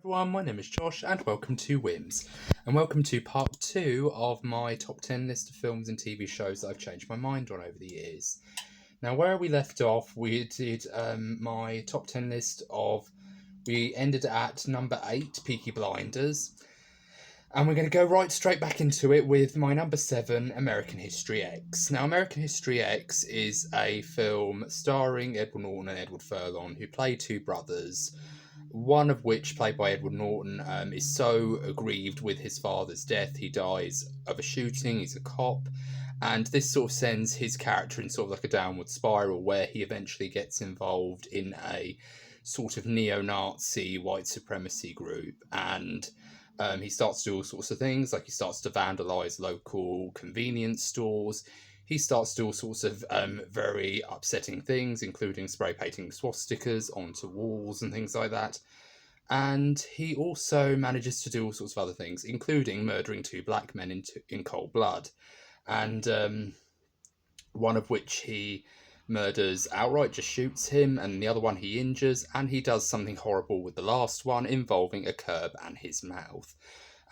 everyone, my name is Josh and welcome to WHIMs. And welcome to part 2 of my top 10 list of films and TV shows that I've changed my mind on over the years. Now, where we left off, we did my top 10 list of... We ended at number 8, Peaky Blinders. And we're going to go right straight back into it with my number 7, American History X. Now, American History X is a film starring Edward Norton and Edward Furlong, who play two brothers, one of which, played by Edward Norton, is so aggrieved with his father's death, he dies of a shooting, he's a cop, and this sort of sends his character in sort of like a downward spiral where he eventually gets involved in a sort of neo-Nazi white supremacy group, and he starts to do all sorts of things, like he starts to vandalise local convenience stores. He starts to do all sorts of very upsetting things, including spray painting swastikas onto walls and things like that. And he also manages to do all sorts of other things, including murdering two black men in cold blood. And one of which he murders outright, just shoots him, and the other one he injures, and he does something horrible with the last one involving a curb and his mouth.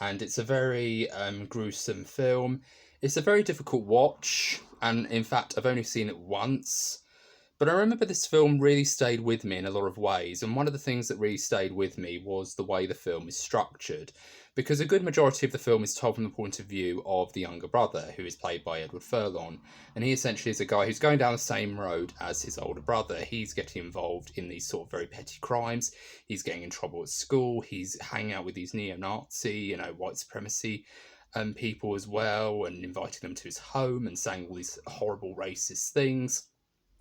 And it's a very gruesome film. It's a very difficult watch, and in fact I've only seen it once, but I remember this film really stayed with me in a lot of ways, and one of the things that really stayed with me was the way the film is structured, because a good majority of the film is told from the point of view of the younger brother, who is played by Edward Furlong, and he essentially is a guy who's going down the same road as his older brother. He's getting involved in these sort of very petty crimes, he's getting in trouble at school, he's hanging out with these neo-Nazi, white supremacy people as well, and inviting them to his home and saying all these horrible racist things.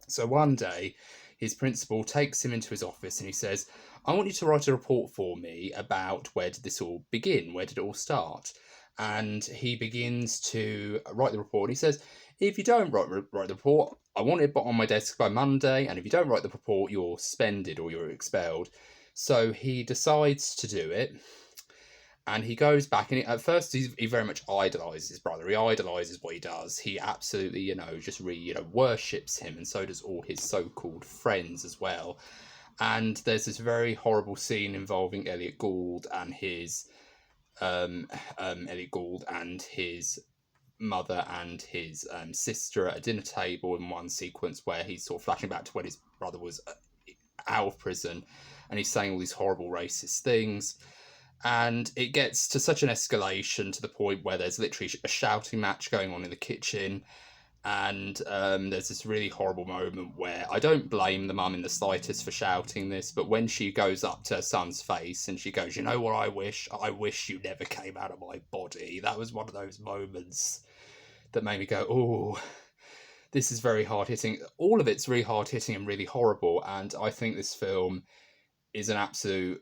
So one day, his principal takes him into his office and he says, I want you to write a report for me about where did this all begin, where did it all start? And he begins to write the report. He says, if you don't write the report, I want it on my desk by Monday, and if you don't write the report, you're suspended or you're expelled. So he decides to do it. And he goes back, and at first he very much idolises his brother. He idolises what he does. He absolutely, just really, worships him, and so does all his so-called friends as well. And there's this very horrible scene involving Elliot Gould and his mother and his sister at a dinner table in one sequence where he's sort of flashing back to when his brother was out of prison, and he's saying all these horrible racist things. And it gets to such an escalation to the point where there's literally a shouting match going on in the kitchen. And there's this really horrible moment where I don't blame the mum in the slightest for shouting this, but when she goes up to her son's face and she goes, you know what I wish? I wish you never came out of my body. That was one of those moments that made me go, oh, this is very hard-hitting. All of it's really hard-hitting and really horrible. And I think this film is an absolute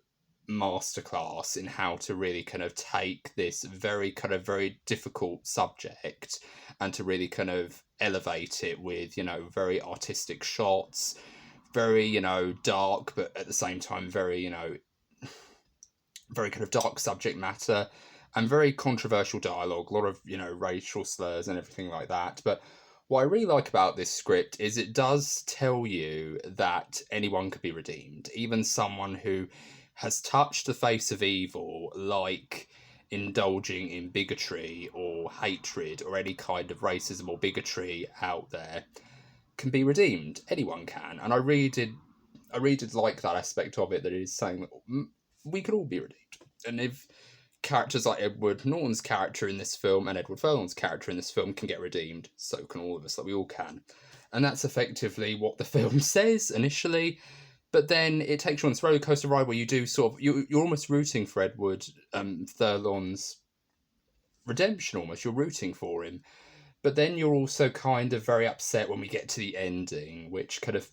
masterclass in how to really kind of take this very difficult subject and to really kind of elevate it with very artistic shots, very dark, but at the same time very very kind of dark subject matter, and very controversial dialogue, a lot of racial slurs and everything like that. But what I really like about this script is it does tell you that anyone could be redeemed, even someone who has touched the face of evil, like indulging in bigotry or hatred or any kind of racism or bigotry out there, can be redeemed. Anyone can. And I really did like that aspect of it, that it is saying that we could all be redeemed. And if characters like Edward Norton's character in this film and Edward Furlong's character in this film can get redeemed, so can all of us, like we all can. And that's effectively what the film says initially. But then it takes you on this roller coaster ride where you do you're almost rooting for Edward Furlong's redemption, almost. You're rooting for him. But then you're also kind of very upset when we get to the ending, which kind of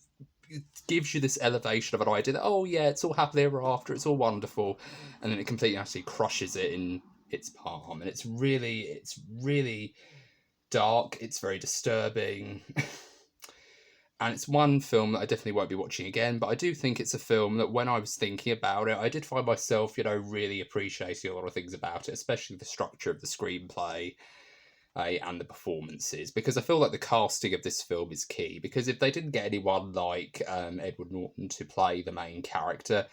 gives you this elevation of an idea that, oh yeah, it's all happily ever after, it's all wonderful. And then it completely actually crushes it in its palm. And it's really dark. It's very disturbing. And it's one film that I definitely won't be watching again, but I do think it's a film that when I was thinking about it, I did find myself, really appreciating a lot of things about it, especially the structure of the screenplay and the performances, because I feel like the casting of this film is key, because if they didn't get anyone like Edward Norton to play the main character,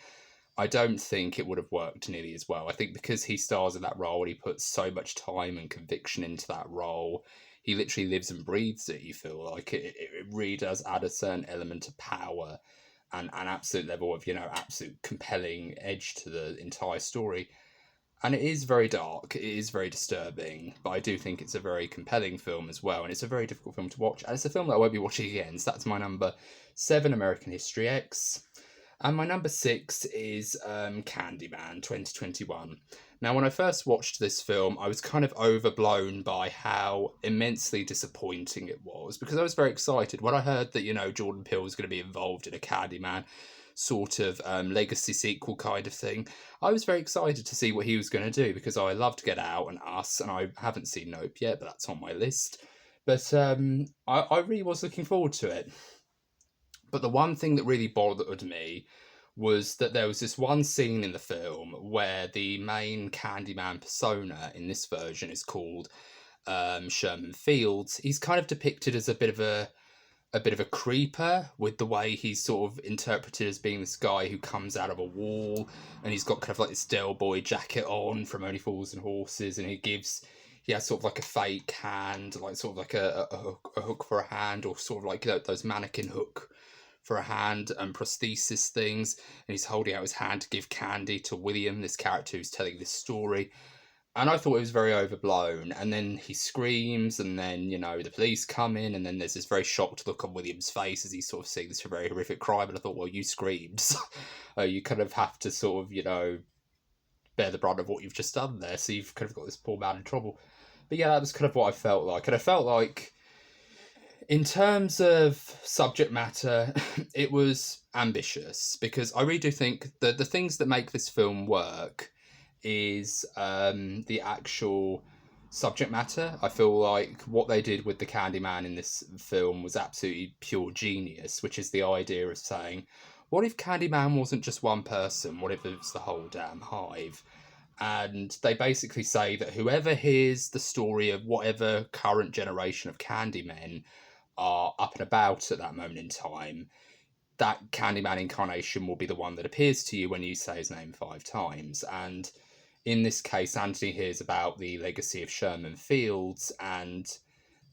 I don't think it would have worked nearly as well. I think because he stars in that role and he puts so much time and conviction into that role, he literally lives and breathes it. You feel like it really does add a certain element of power and an absolute level of, absolute compelling edge to the entire story. And it is very dark, it is very disturbing, but I do think it's a very compelling film as well, and it's a very difficult film to watch, and it's a film that I won't be watching again. So that's my number 7, American History X. And my number 6 is Candyman 2021. Now, when I first watched this film, I was kind of overblown by how immensely disappointing it was, because I was very excited when I heard that, Jordan Peele was going to be involved in a Candyman sort of legacy sequel kind of thing. I was very excited to see what he was going to do, because I loved Get Out and Us, and I haven't seen Nope yet, but that's on my list. But I really was looking forward to it. But the one thing that really bothered me was that there was this one scene in the film where the main Candyman persona in this version is called Sherman Fields. He's kind of depicted as a bit of a creeper, with the way he's sort of interpreted as being this guy who comes out of a wall, and he's got kind of like this Del Boy jacket on from Only Fools and Horses, and he has sort of like a fake hand, like sort of like a hook for a hand, or sort of like those mannequin hook for a hand and prosthesis things, and he's holding out his hand to give candy to William, this character who's telling this story. And I thought it was very overblown. And then he screams, and then, the police come in, and then there's this very shocked look on William's face as he's sort of seeing this very horrific crime. And I thought, well, you screamed. So, you kind of have to sort of, bear the brunt of what you've just done there. So you've kind of got this poor man in trouble. But yeah, that was kind of what I felt like. And I felt like, in terms of subject matter, it was ambitious, because I really do think that the things that make this film work is the actual subject matter. I feel like what they did with the Candyman in this film was absolutely pure genius, which is the idea of saying, what if Candyman wasn't just one person? What if it was the whole damn hive? And they basically say that whoever hears the story of whatever current generation of Candymen are up and about at that moment in time, that Candyman incarnation will be the one that appears to you when you say his name 5 times. And in this case, Anthony hears about the legacy of Sherman Fields, and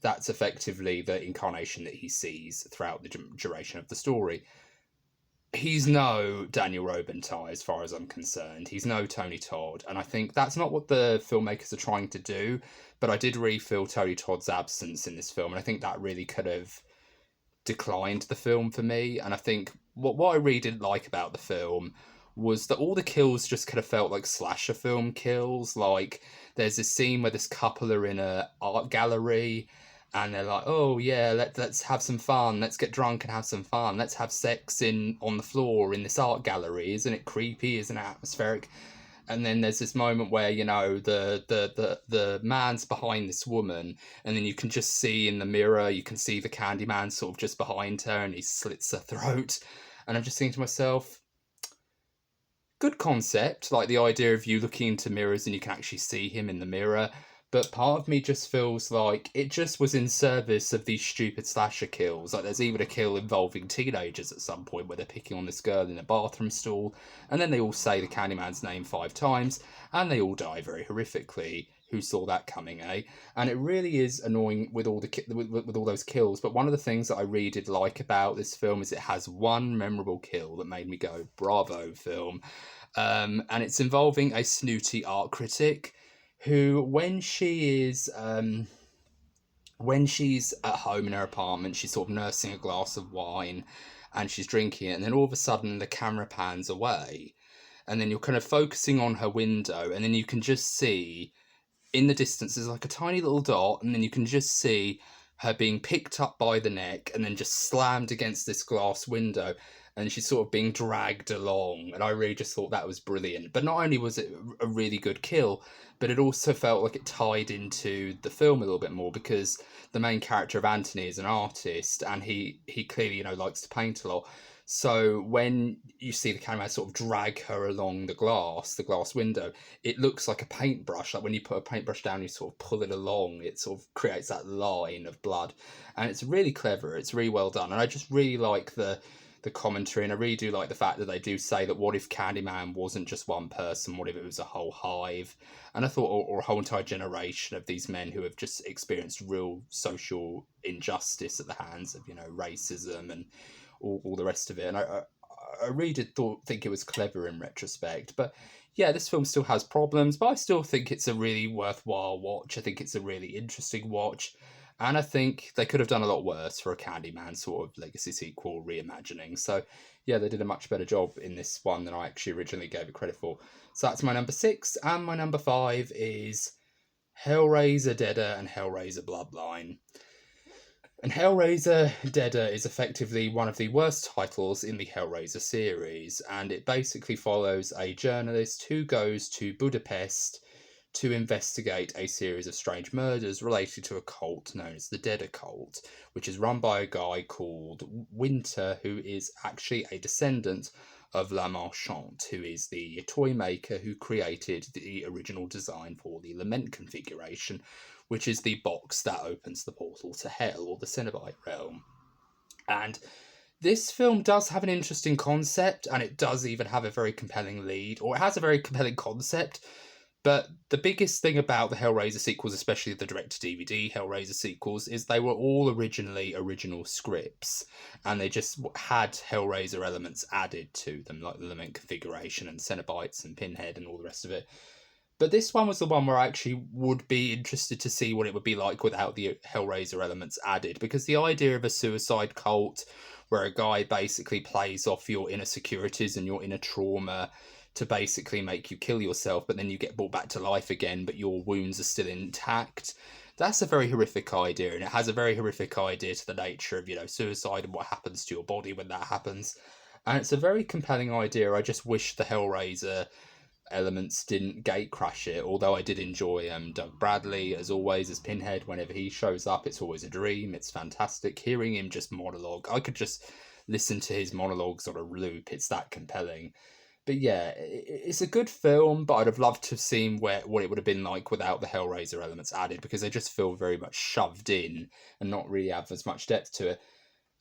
that's effectively the incarnation that he sees throughout the duration of the story. He's no Daniel Robenthal, as far as I'm concerned. He's no Tony Todd, and I think that's not what the filmmakers are trying to do, but I did really feel Tony Todd's absence in this film, and I think that really could have declined the film for me. And I think what I really didn't like about the film was that all the kills just kind of felt like slasher film kills. Like, there's this scene where this couple are in a art gallery, and they're like, oh yeah, let's have some fun, let's get drunk and have some fun, let's have sex on the floor in this art gallery. Isn't it creepy? Isn't it atmospheric? And then there's this moment where, the man's behind this woman, and then you can just see in the mirror, you can see the Candyman sort of just behind her, and he slits her throat. And I'm just thinking to myself, good concept, like the idea of you looking into mirrors and you can actually see him in the mirror. But part of me just feels like it just was in service of these stupid slasher kills. Like, there's even a kill involving teenagers at some point where they're picking on this girl in a bathroom stall, and then they all say the Candyman's name 5 times, and they all die very horrifically. Who saw that coming, eh? And it really is annoying with all with all those kills. But one of the things that I really did like about this film is it has one memorable kill that made me go, bravo, film. And it's involving a snooty art critic who, when she's at home in her apartment, she's sort of nursing a glass of wine and she's drinking it, and then all of a sudden the camera pans away, and then you're kind of focusing on her window, and then you can just see in the distance there's like a tiny little dot, and then you can just see her being picked up by the neck and then just slammed against this glass window, and she's sort of being dragged along. And I really just thought that was brilliant. But not only was it a really good kill, but it also felt like it tied into the film a little bit more, because the main character of Anthony is an artist, and he clearly, likes to paint a lot. So when you see the camera sort of drag her along the glass window, it looks like a paintbrush. Like when you put a paintbrush down, you sort of pull it along, it sort of creates that line of blood. And it's really clever, it's really well done. And I just really like the the commentary, and I really do like the fact that they do say that what if Candyman wasn't just one person, what if it was a whole hive? And I thought, or a whole entire generation of these men who have just experienced real social injustice at the hands of, racism and all the rest of it. And I really did think it was clever in retrospect. But yeah, this film still has problems, but I still think it's a really worthwhile watch. I think it's a really interesting watch. And I think they could have done a lot worse for a Candyman sort of legacy sequel reimagining. So yeah, they did a much better job in this one than I actually originally gave it credit for. So that's my number 6. And my number 5 is Hellraiser Deader and Hellraiser Bloodline. And Hellraiser Deader is effectively one of the worst titles in the Hellraiser series, and it basically follows a journalist who goes to Budapest to investigate a series of strange murders related to a cult known as the Deader cult, which is run by a guy called Winter, who is actually a descendant of La Marchante, who is the toy maker who created the original design for the Lament configuration, which is the box that opens the portal to hell, or the Cenobite realm. And this film does have an interesting concept, and it does even have a very compelling lead, or it has a very compelling concept. But the biggest thing about the Hellraiser sequels, especially the direct-to-DVD Hellraiser sequels, is they were all originally original scripts, and they just had Hellraiser elements added to them, like the Lament configuration and Cenobites and Pinhead and all the rest of it. But this one was the one where I actually would be interested to see what it would be like without the Hellraiser elements added, because the idea of a suicide cult where a guy basically plays off your inner securities and your inner trauma to basically make you kill yourself, but then you get brought back to life again, but your wounds are still intact. That's a very horrific idea, and it has a very horrific idea to the nature of, suicide and what happens to your body when that happens. And it's a very compelling idea. I just wish the Hellraiser elements didn't gate crash it, although I did enjoy Doug Bradley, as always, as Pinhead. Whenever he shows up, it's always a dream. It's fantastic. Hearing him just monologue, I could just listen to his monologues on a loop. It's that compelling. But yeah, it's a good film, but I'd have loved to have seen what it would have been like without the Hellraiser elements added, because they just feel very much shoved in and not really have as much depth to it.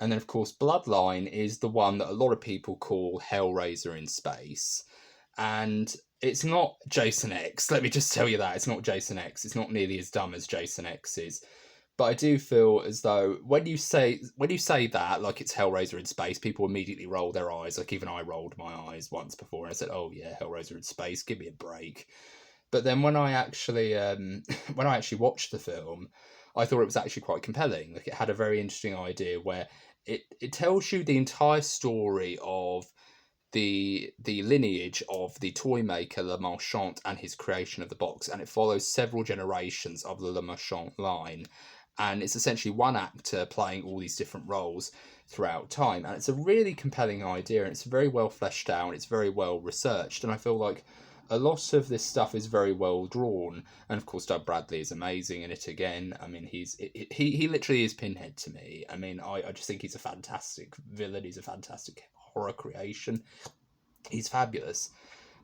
And then, of course, Bloodline is the one that a lot of people call Hellraiser in space. And it's not Jason X. Let me just tell you that. It's not Jason X. It's not nearly as dumb as Jason X is. But I do feel as though when you say that, like it's Hellraiser in space, people immediately roll their eyes. Like even I rolled my eyes once before and I said, "Oh yeah, Hellraiser in space, give me a break." But then when I actually watched the film, I thought it was actually quite compelling. Like it had a very interesting idea where it tells you the entire story of the lineage of the toy maker Le Marchant and his creation of the box, and it follows several generations of the Le Marchant line. And it's essentially one actor playing all these different roles throughout time. And it's a really compelling idea, and it's very well fleshed out, it's very well researched, and I feel like a lot of this stuff is very well drawn. And of course, Doug Bradley is amazing in it again. I mean, he literally is Pinhead to me. I mean, I just think he's a fantastic villain. He's a fantastic horror creation. He's fabulous.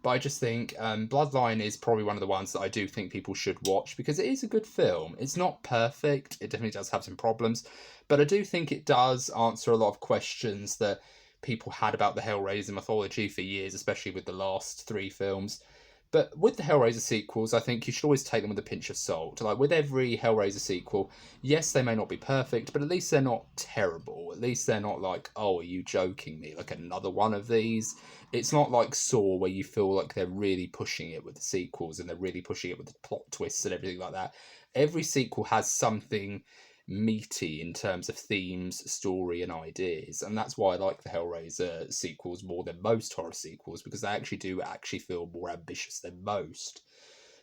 But I just think Bloodline is probably one of the ones that I do think people should watch, because it is a good film. It's not perfect. It definitely does have some problems. But I do think it does answer a lot of questions that people had about the Hellraiser mythology for years, especially with the last 3 films. But with the Hellraiser sequels, I think you should always take them with a pinch of salt. Like with every Hellraiser sequel, yes, they may not be perfect, but at least they're not terrible. At least they're not like, oh, are you joking me? Like another one of these. It's not like Saw, where you feel like they're really pushing it with the sequels and they're really pushing it with the plot twists and everything like that. Every sequel has something meaty in terms of themes, story, and ideas, and that's why I like the Hellraiser sequels more than most horror sequels, because they actually feel more ambitious than most.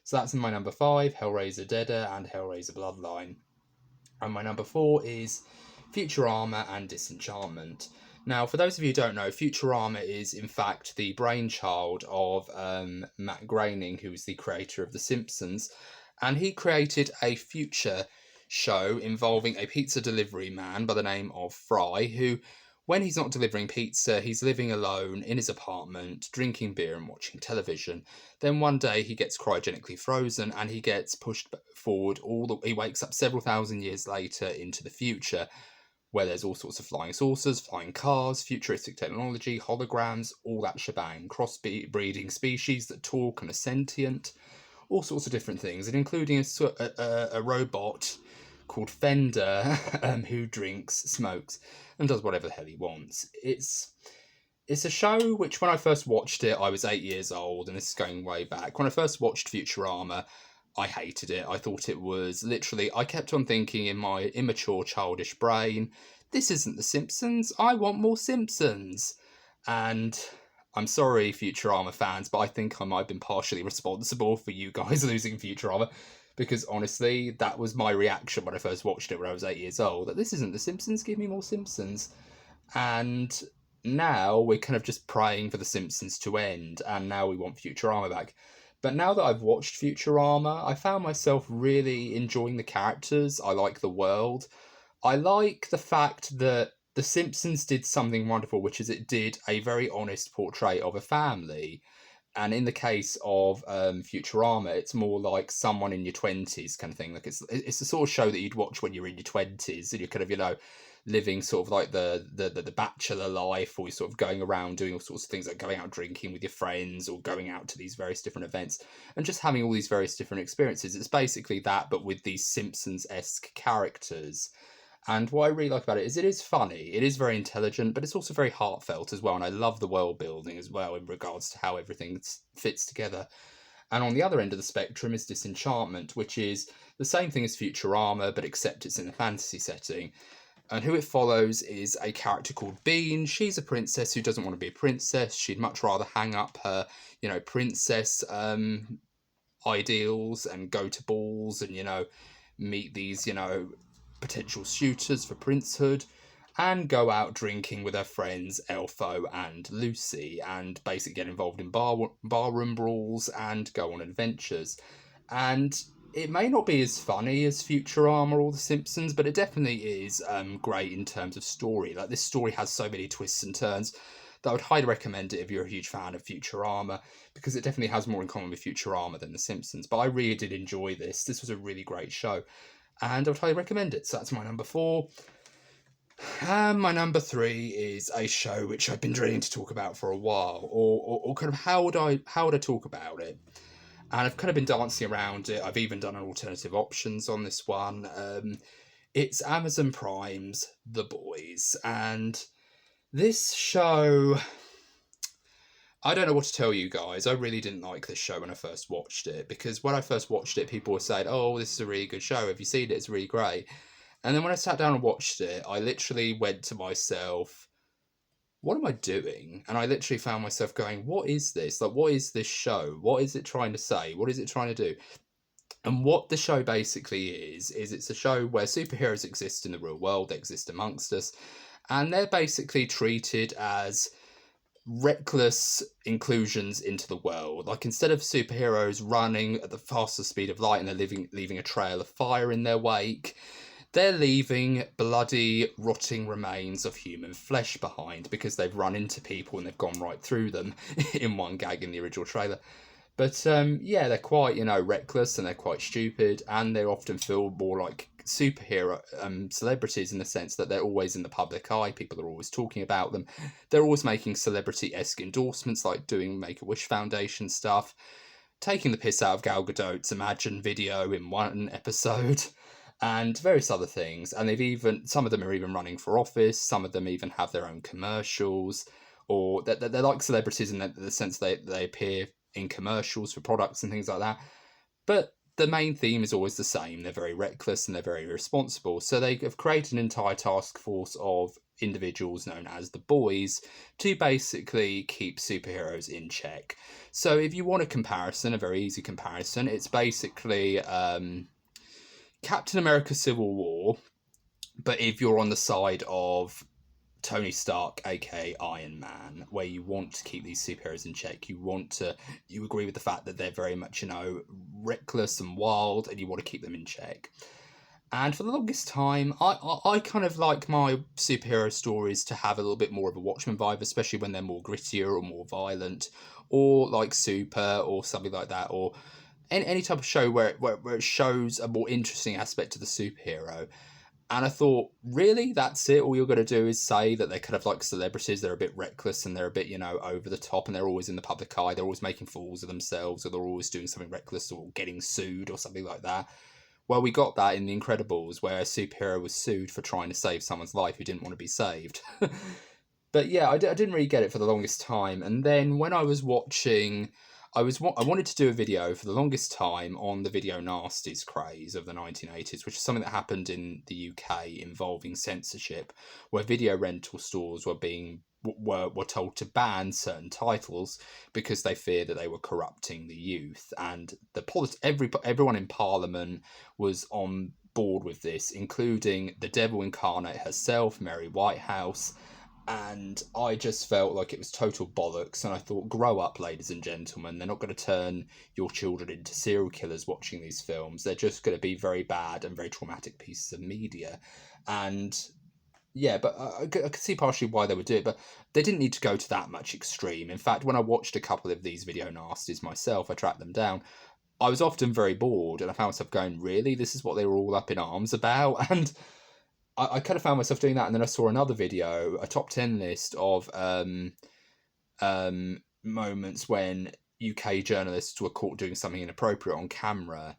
So that's my number 5, Hellraiser Deader and Hellraiser Bloodline. And my number 4 is Futurama and Disenchantment. Now, for those of you who don't know, Futurama is in fact the brainchild of Matt Groening, who is the creator of The Simpsons, and he created a future show involving a pizza delivery man by the name of Fry, who, when he's not delivering pizza, he's living alone in his apartment, drinking beer and watching television. Then one day he gets cryogenically frozen and he gets pushed forward he wakes up several thousand years later into the future, where there's all sorts of flying saucers, flying cars, futuristic technology, holograms, all that shebang, cross-breeding species that talk and are sentient, all sorts of different things, and including a robot called Fender who drinks, smokes, and does whatever the hell he wants. It's a show which, when I first watched it, I was 8 years old, and this is going way back. When I first watched Futurama, I hated it. I thought it was literally, I kept on thinking in my immature, childish brain, this isn't The Simpsons, I want more Simpsons. And I'm sorry, Futurama fans, but I think I might have been partially responsible for you guys losing Futurama, because honestly, that was my reaction when I first watched it when I was 8 years old, that this isn't The Simpsons, give me more Simpsons. And now we're kind of just praying for The Simpsons to end, and now we want Futurama back. But now that I've watched Futurama, I found myself really enjoying the characters. I like the world. I like the fact that The Simpsons did something wonderful, which is it did a very honest portrait of a family. And in the case of Futurama, it's more like someone in your 20s kind of thing. Like it's the sort of show that you'd watch when you're in your 20s, and you're kind of, living sort of like the bachelor life, or you're sort of going around doing all sorts of things, like going out drinking with your friends, or going out to these various different events, and just having all these various different experiences. It's basically that, but with these Simpsons-esque characters. And what I really like about it is funny, it is very intelligent, but it's also very heartfelt as well, and I love the world building as well in regards to how everything fits together. And on the other end of the spectrum is Disenchantment, which is the same thing as Futurama, but except it's in a fantasy setting. And who it follows is a character called Bean. She's a princess who doesn't want to be a princess. She'd much rather hang up her, princess ideals and go to balls and, meet these, potential suitors for princehood, and go out drinking with her friends Elfo and Lucy, and basically get involved in barroom brawls and go on adventures. And it may not be as funny as Futurama or The Simpsons, but it definitely is great in terms of story. Like, this story has so many twists and turns that I would highly recommend it if you're a huge fan of Futurama, because it definitely has more in common with Futurama than The Simpsons. But I really did enjoy this. This was a really great show, and I would highly recommend it. So that's my number 4. And my number 3 is a show which I've been dreading to talk about for a while, or kind of how would I talk about it? And I've kind of been dancing around it. I've even done an alternative options on this one. It's Amazon Prime's The Boys. And this show, I don't know what to tell you guys. I really didn't like this show when I first watched it, because when I first watched it, people were saying, oh, this is a really good show. Have you seen it? It's really great. And then when I sat down and watched it, I literally went to myself, what am I doing? And I literally found myself going, what is this? Like, what is this show? What is it trying to say? What is it trying to do? And what the show basically is it's a show where superheroes exist in the real world, they exist amongst us, and they're basically treated as reckless inclusions into the world. Like, instead of superheroes running at the fastest speed of light and they're leaving a trail of fire in their wake, they're leaving bloody, rotting remains of human flesh behind, because they've run into people and they've gone right through them in one gag in the original trailer. But they're quite, reckless, and they're quite stupid, and they often feel more like superhero celebrities, in the sense that they're always in the public eye. People are always talking about them. They're always making celebrity-esque endorsements, like doing Make-A-Wish Foundation stuff, taking the piss out of Gal Gadot's Imagine video in one episode, and various other things. And some of them are even running for office. Some of them even have their own commercials, or they're like celebrities in the sense they appear in commercials for products and things like that. But the main theme is always the same. They're very reckless and they're very irresponsible. So they have created an entire task force of individuals known as the Boys to basically keep superheroes in check. So if you want a comparison, a very easy comparison, it's basically Captain America Civil War, but if you're on the side of Tony Stark, aka Iron Man, where you want to keep these superheroes in check. You agree with the fact that they're very much, reckless and wild, and you want to keep them in check. And for the longest time, I kind of like my superhero stories to have a little bit more of a Watchmen vibe, especially when they're more grittier or more violent, or like Super or something like that, or any type of show where it shows a more interesting aspect to the superhero. And I thought, really? That's it? All you're going to do is say that they're kind of like celebrities, they're a bit reckless and they're a bit, over the top, and they're always in the public eye, they're always making fools of themselves, or they're always doing something reckless or getting sued or something like that. Well, we got that in The Incredibles, where a superhero was sued for trying to save someone's life who didn't want to be saved. But yeah, I didn't really get it for the longest time. And then when I was watching, I wanted to do a video for the longest time on the video nasties craze of the 1980s, which is something that happened in the UK involving censorship, where video rental stores were told to ban certain titles because they feared that they were corrupting the youth, and everyone in Parliament was on board with this, including the devil incarnate herself, Mary Whitehouse. And I just felt like it was total bollocks, and I thought, grow up, ladies and gentlemen. They're not going to turn your children into serial killers watching these films. They're just going to be very bad and very traumatic pieces of media. And yeah, but I could see partially why they would do it, but they didn't need to go to that much extreme. In fact, when I watched a couple of these video nasties myself, I tracked them down, I was often very bored, and I found myself going, really? This is what they were all up in arms about? And I kind of found myself doing that, and then I saw another video, a top 10 list of moments when UK journalists were caught doing something inappropriate on camera,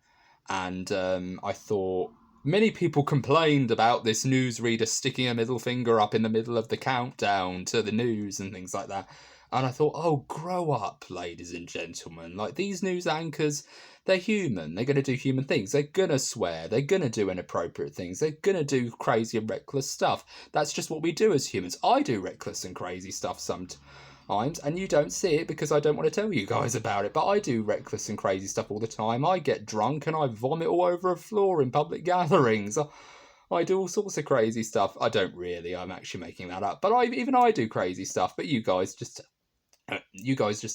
and I thought, many people complained about this newsreader sticking a middle finger up in the middle of the countdown to the news and things like that. And I thought, oh, grow up, ladies and gentlemen. Like, these news anchors, they're human. They're going to do human things. They're going to swear. They're going to do inappropriate things. They're going to do crazy and reckless stuff. That's just what we do as humans. I do reckless and crazy stuff sometimes, and you don't see it because I don't want to tell you guys about it. But I do reckless and crazy stuff all the time. I get drunk and I vomit all over a floor in public gatherings. I do all sorts of crazy stuff. I don't really. I'm actually making that up. But even I do crazy stuff. But you guys just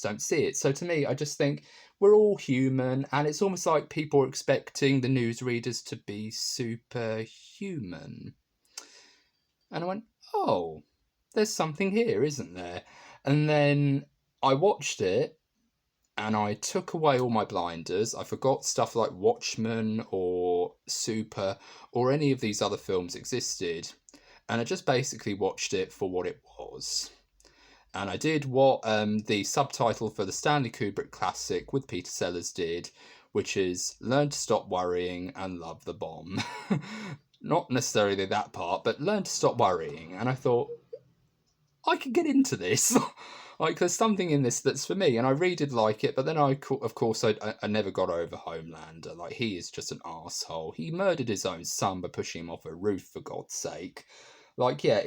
don't see it. So to me, I just think we're all human, and it's almost like people are expecting the newsreaders to be superhuman. And I went, oh, there's something here, isn't there? And then I watched it, and I took away all my blinders. I forgot stuff like Watchmen or Super or any of these other films existed, and I just basically watched it for what it was. And I did what the subtitle for the Stanley Kubrick classic with Peter Sellers did, which is learn to stop worrying and love the bomb. Not necessarily that part, but learn to stop worrying. And I thought, I could get into this. Like, there's something in this that's for me, and I really did like it. But then I never got over Homelander. Like, he is just an arsehole. He murdered his own son by pushing him off a roof, for God's sake. Like, yeah,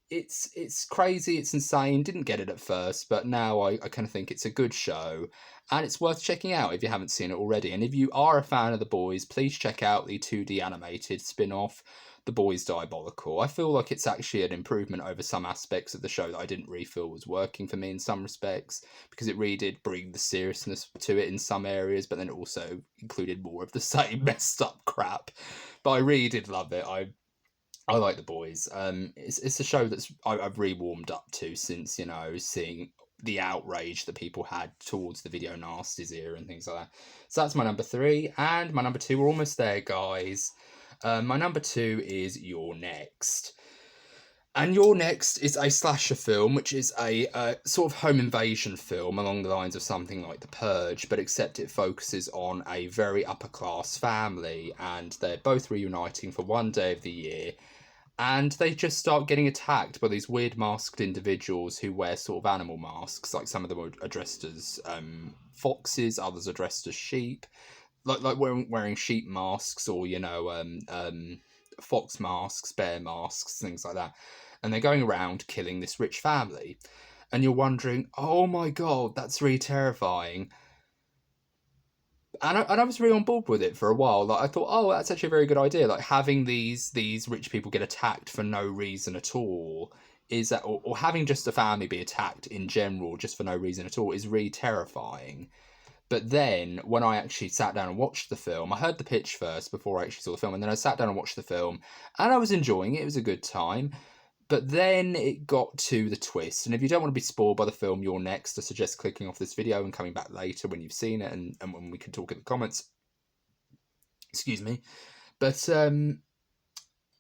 it's crazy, it's insane. Didn't get it at first, but now I kind of think it's a good show, and it's worth checking out if you haven't seen it already. And if you are a fan of The Boys, please check out the 2D animated spin-off, The Boys Diabolical. I feel like it's actually an improvement over some aspects of the show that I didn't really feel was working for me in some respects, because it really did bring the seriousness to it in some areas, but then it also included more of the same messed up crap. But I really did love it. I like The Boys. It's a show I've really warmed up to since, seeing the outrage that people had towards the video nasties era and things like that. So that's my number 3. And my number 2, we're almost there, guys. My number 2 is You're Next. And You're Next is a slasher film, which is a sort of home invasion film along the lines of something like The Purge, but except it focuses on a very upper-class family, and they're both reuniting for one day of the year. And they just start getting attacked by these weird masked individuals who wear sort of animal masks. Like, some of them are dressed as foxes, others are dressed as sheep. Like wearing sheep masks, or, fox masks, bear masks, things like that. And they're going around killing this rich family. And you're wondering, oh my God, that's really terrifying. And I was really on board with it for a while. Like, I thought, oh, that's actually a very good idea. Like, having these rich people get attacked for no reason at all or having just a family be attacked in general just for no reason at all is really terrifying. But then when I actually sat down and watched the film, I heard the pitch first before I actually saw the film, and then I sat down and watched the film, and I was enjoying it. It was a good time. But then it got to the twist. And if you don't want to be spoiled by the film You're Next, I suggest clicking off this video and coming back later when you've seen it, and when we can talk in the comments. Excuse me. But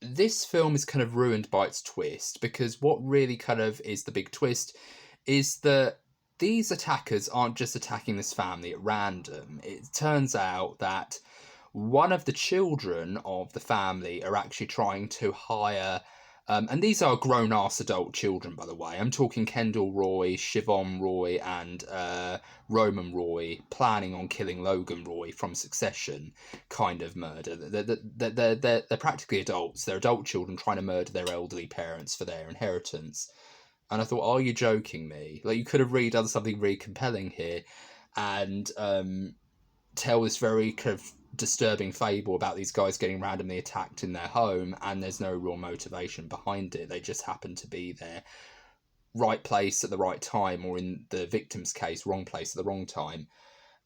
this film is kind of ruined by its twist, because what really kind of is the big twist is that these attackers aren't just attacking this family at random. It turns out that one of the children of the family are actually trying to hire, and these are grown ass adult children, by the way. I'm talking Kendall Roy, Siobhan Roy, and Roman Roy planning on killing Logan Roy from Succession kind of murder. They're practically adults. They're adult children trying to murder their elderly parents for their inheritance. And I thought, are you joking me? Like, you could have really done something really compelling here and tell this very kind of disturbing fable about these guys getting randomly attacked in their home, and there's no real motivation behind it. They just happen to be there, right place at the right time, or in the victim's case, wrong place at the wrong time.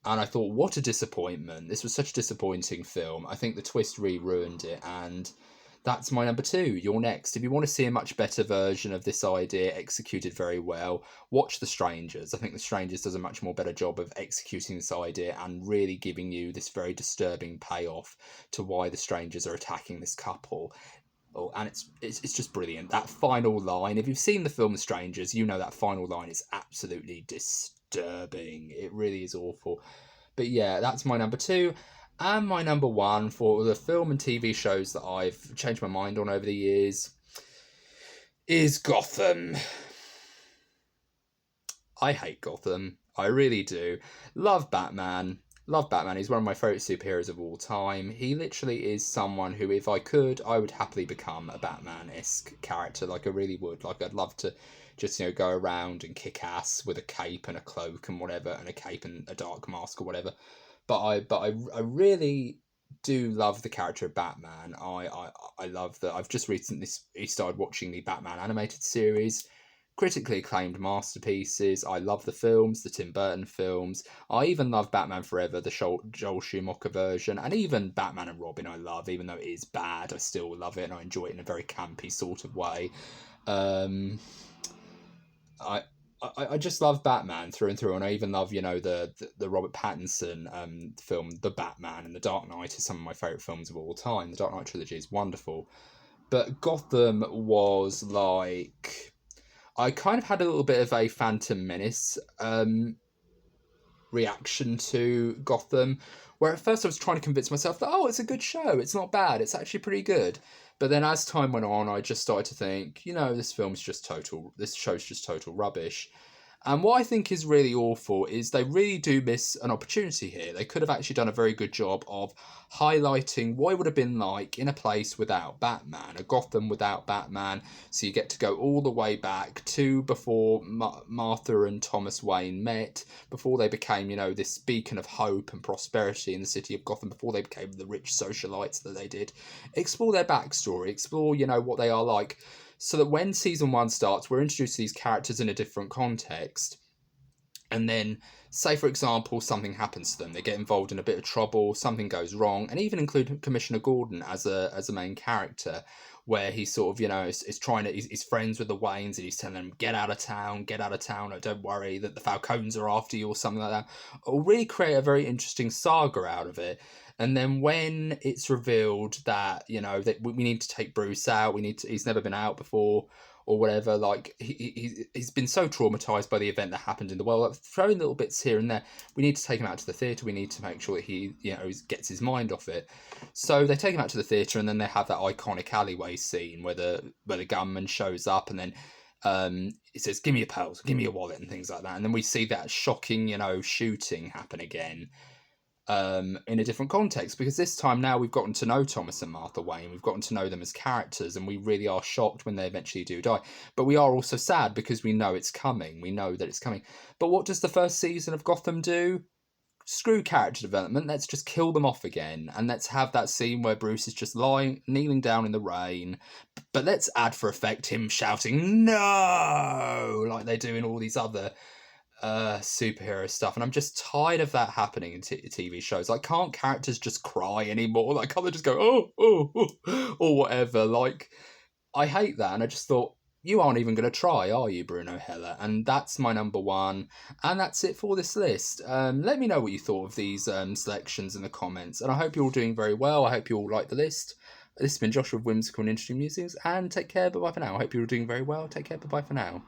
And I thought, what a disappointment. This was such a disappointing film. I think the twist really ruined it, and that's my number 2. You're next. If you want to see a much better version of this idea executed very well, watch The Strangers. I think The Strangers does a much more better job of executing this idea and really giving you this very disturbing payoff to why the strangers are attacking this couple. Oh, and it's just brilliant. That final line, if you've seen the film The Strangers, you know that final line is absolutely disturbing. It really is awful. But yeah, that's my number 2. And my number 1 for the film and TV shows that I've changed my mind on over the years is Gotham. I hate Gotham. I really do. Love Batman. Love Batman. He's one of my favourite superheroes of all time. He literally is someone who, if I could, I would happily become a Batman-esque character. Like, I really would. Like, I'd love to just, go around and kick ass with a cape and a cloak and whatever, and a cape and a dark mask or whatever. But I really do love the character of Batman. I love that. I've just recently started watching the Batman animated series, critically acclaimed masterpieces. I love the films, the Tim Burton films. I even love Batman Forever, the Joel Schumacher version, and even Batman and Robin I love, even though it is bad. I still love it, and I enjoy it in a very campy sort of way. I just love Batman through and through, and I even love, the Robert Pattinson film, The Batman, and The Dark Knight is some of my favourite films of all time. The Dark Knight trilogy is wonderful. But Gotham was like... I kind of had a little bit of a Phantom Menace reaction to Gotham, where at first I was trying to convince myself that, it's a good show, it's not bad, it's actually pretty good. But then as time went on, I just started to think, this show's just total rubbish. And what I think is really awful is they really do miss an opportunity here. They could have actually done a very good job of highlighting what it would have been like in a place without Batman, a Gotham without Batman. So you get to go all the way back to before Martha and Thomas Wayne met, before they became, this beacon of hope and prosperity in the city of Gotham, before they became the rich socialites that they did. Explore their backstory, explore, what they are like, so that when season 1 starts, we're introduced to these characters in a different context. And then, say, for example, something happens to them. They get involved in a bit of trouble, something goes wrong, and even include Commissioner Gordon as a main character, where he sort of, is trying to... He's friends with the Waynes, and he's telling them, get out of town, or don't worry, that the Falcones are after you, or something like that. It'll really create a very interesting saga out of it. And then when it's revealed that, that we need to take Bruce out, he's never been out before, or whatever, like, he's been so traumatised by the event that happened in the world, like, throwing little bits here and there. We need to take him out to the theatre, we need to make sure that he, gets his mind off it. So they take him out to the theatre, and then they have that iconic alleyway scene where the gunman shows up, and then it says, give me your pearls, give me your wallet, and things like that. And then we see that shocking, shooting happen again. In a different context, because this time now we've gotten to know Thomas and Martha Wayne, we've gotten to know them as characters, and we really are shocked when they eventually do die, but we are also sad because we know it's coming, we know that it's coming. But what does the first season of Gotham do? Screw character development, let's just kill them off again, and let's have that scene where Bruce is just kneeling down in the rain, but let's add for effect him shouting no, like they do in all these other superhero stuff. And I'm just tired of that happening in TV shows. Like, can't characters just cry anymore? Like, can't they just go oh or whatever? Like, I hate that. And I just thought, you aren't even going to try, are you, Bruno Heller? And that's my number 1, and that's it for this list. Let me know what you thought of these selections in the comments, and I hope you're all doing very well. I hope you all like the list. This has been Joshua of Whimsical and Interesting Musings, and take care, bye bye for now. I hope you're all doing very well. Take care, bye bye for now.